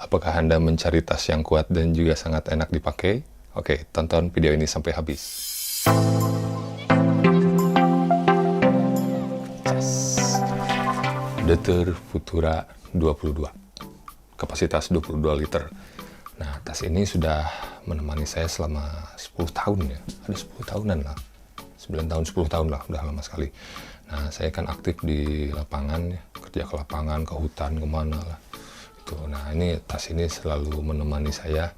Apakah Anda mencari tas yang kuat dan juga sangat enak dipakai? Oke, tonton video ini sampai habis. Deter Futura 22, kapasitas 22 liter. Nah, tas ini sudah menemani saya selama 10 tahun ya. Ada 10 tahunan lah. 9 tahun, 10 tahun lah, udah lama sekali. Nah, saya kan aktif di lapangan ya, kerja ke lapangan, ke hutan, kemana lah. Nah, ini tas ini selalu menemani saya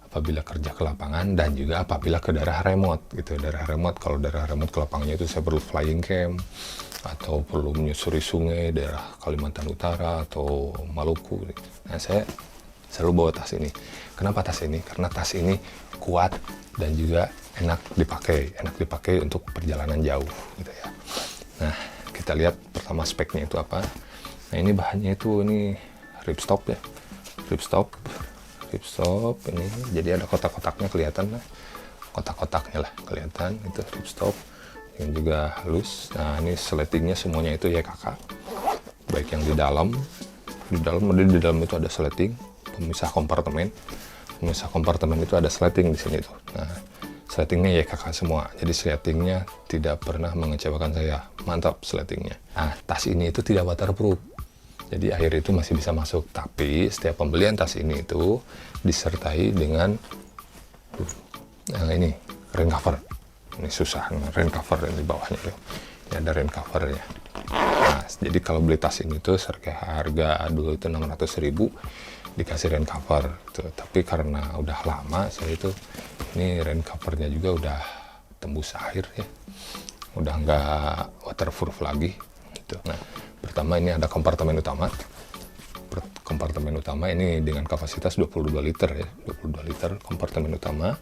apabila kerja ke lapangan dan juga apabila ke daerah remote gitu. Daerah remote, kalau daerah remote ke lapangnya itu saya perlu flying camp atau perlu menyusuri sungai daerah Kalimantan Utara atau Maluku. Nah, saya selalu bawa tas ini. Kenapa tas ini? Karena tas ini kuat dan juga enak dipakai untuk perjalanan jauh gitu ya. Nah, kita lihat pertama speknya itu apa. Nah, ini bahannya itu ripstop ya, ripstop ini, jadi ada kotak-kotaknya kelihatan lah, kotak-kotaknya lah kelihatan, itu ripstop yang juga halus. Nah, ini sletingnya semuanya itu YKK, baik yang di dalam itu ada sleting, pemisah kompartemen itu ada sleting di sini tuh. Nah, sletingnya YKK semua, jadi sletingnya tidak pernah mengecewakan saya, mantap sletingnya. Nah, tas ini itu tidak waterproof, jadi air itu masih bisa masuk, tapi setiap pembelian tas ini itu disertai dengan ini rain cover. Ini susah, rain cover yang di bawahnya tuh. Ini ada rain covernya. Nah, jadi kalau beli tas ini tuh harga dulu itu 600.000 dikasih rain cover tuh. Tapi karena udah lama saya itu ini rain covernya juga udah tembus air ya, udah nggak waterproof lagi gitu. Nah, pertama ini ada kompartemen utama. Kompartemen utama ini dengan kapasitas 22 liter ya, 22 liter kompartemen utama.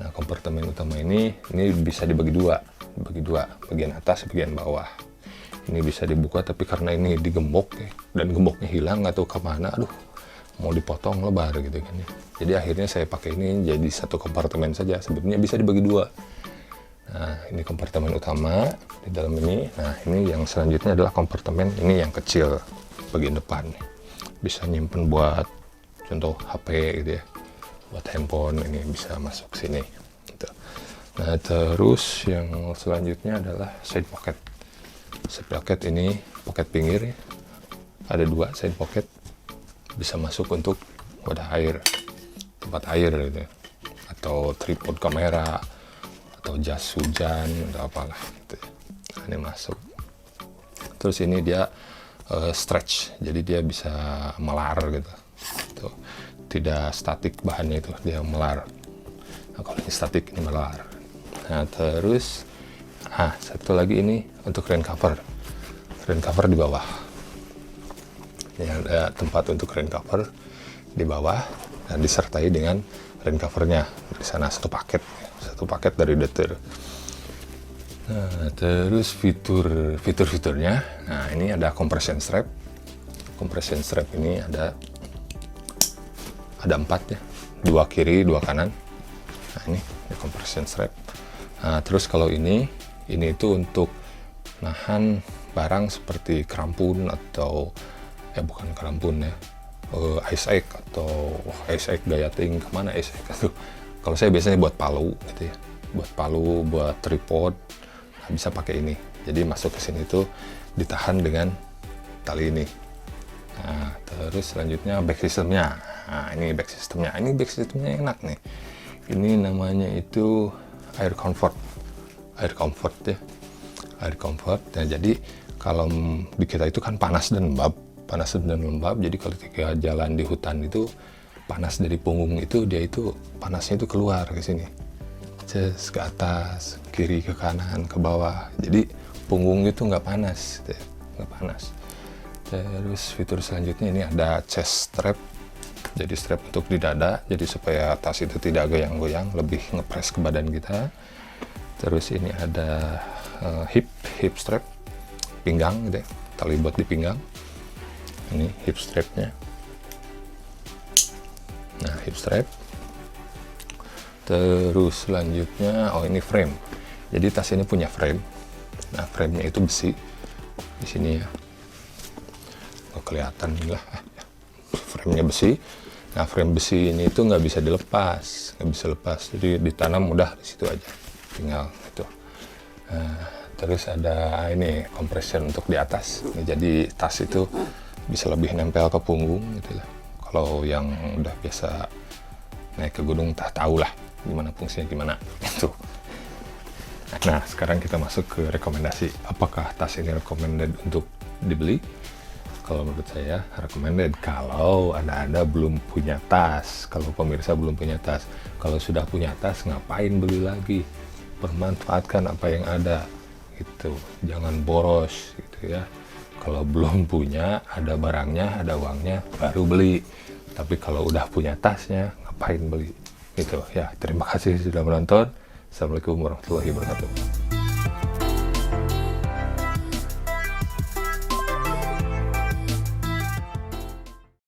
Nah, kompartemen utama ini bisa dibagi dua, bagian atas, bagian bawah. Ini bisa dibuka, tapi karena ini digembok ya, dan gemboknya hilang atau kemana, aduh, mau dipotong lebar gitu kan ya. Jadi akhirnya saya pakai ini jadi satu kompartemen saja. Sebenarnya bisa dibagi dua. Nah, ini kompartemen utama di dalam ini. Nah, ini yang selanjutnya adalah kompartemen ini yang kecil bagian depan. Bisa nyimpen buat contoh HP gitu ya, buat handphone, ini bisa masuk sini gitu. Nah, terus yang selanjutnya adalah side pocket. Side pocket ini pocket pinggir ya. Ada dua side pocket, bisa masuk untuk wadah air, tempat air gitu ya. Atau tripod kamera atau jas hujan atau apalah gitu ya. Nah, ini masuk. Terus ini dia stretch, jadi dia bisa melar gitu. Tuh, tidak statik bahannya itu, dia melar. Nah, kalau ini statik, ini melar. Nah, terus satu lagi ini untuk rain cover di bawah. Ini ada tempat untuk rain cover di bawah dan disertai dengan rain covernya di sana, satu paket dari Deter. Nah, terus fitur-fiturnya, nah ini ada compression strap. Compression strap ini ada 4 ya, 2 kiri 2 kanan. Nah, ini compression strap. Nah, terus kalau ini itu untuk nahan barang seperti krampun atau bukan krampun ya, ice egg atau ice egg gayating, kemana ice egg itu. Kalau saya biasanya buat palu gitu ya, buat tripod. Bisa pakai ini, jadi masuk ke sini tuh ditahan dengan tali ini. Nah, terus selanjutnya back systemnya. Nah, ini back systemnya enak nih. Ini namanya itu air comfort ya, air comfort. Nah, jadi kalau di kita itu kan panas dan lembab, jadi kalau kita jalan di hutan itu panas dari punggung itu, dia itu panasnya itu keluar ke sini, ke atas, kiri, ke kanan, ke bawah. Jadi punggung itu nggak panas. Terus fitur selanjutnya ini ada chest strap. Jadi strap untuk di dada, jadi supaya tas itu tidak goyang-goyang, lebih ngepres ke badan kita. Terus ini ada hip strap, pinggang gitu ya, tali buat di pinggang. Ini hip strapnya. Nah, hip strap. Terus selanjutnya, ini frame. Jadi tas ini punya frame. Nah, framenya itu besi di sini ya. Kelihatan lah, framenya besi. Nah, frame besi ini tuh nggak bisa dilepas, jadi ditanam mudah di situ aja, tinggal itu. Terus ada ini compression untuk di atas. Jadi tas itu bisa lebih nempel ke punggung gitu lah. Kalau yang udah biasa naik ke gunung tahu lah gimana fungsinya gimana itu. Nah, sekarang kita masuk ke rekomendasi. Apakah tas ini recommended untuk dibeli? Kalau menurut saya recommended kalau Anda belum punya tas. Kalau pemirsa belum punya tas, kalau sudah punya tas ngapain beli lagi? Bermanfaatkan apa yang ada gitu. Jangan boros gitu ya. Kalau belum punya, ada barangnya, ada uangnya, baru beli. Tapi kalau udah punya tasnya, ngapain beli? Gitu ya. Terima kasih sudah menonton. Assalamualaikum warahmatullahi wabarakatuh.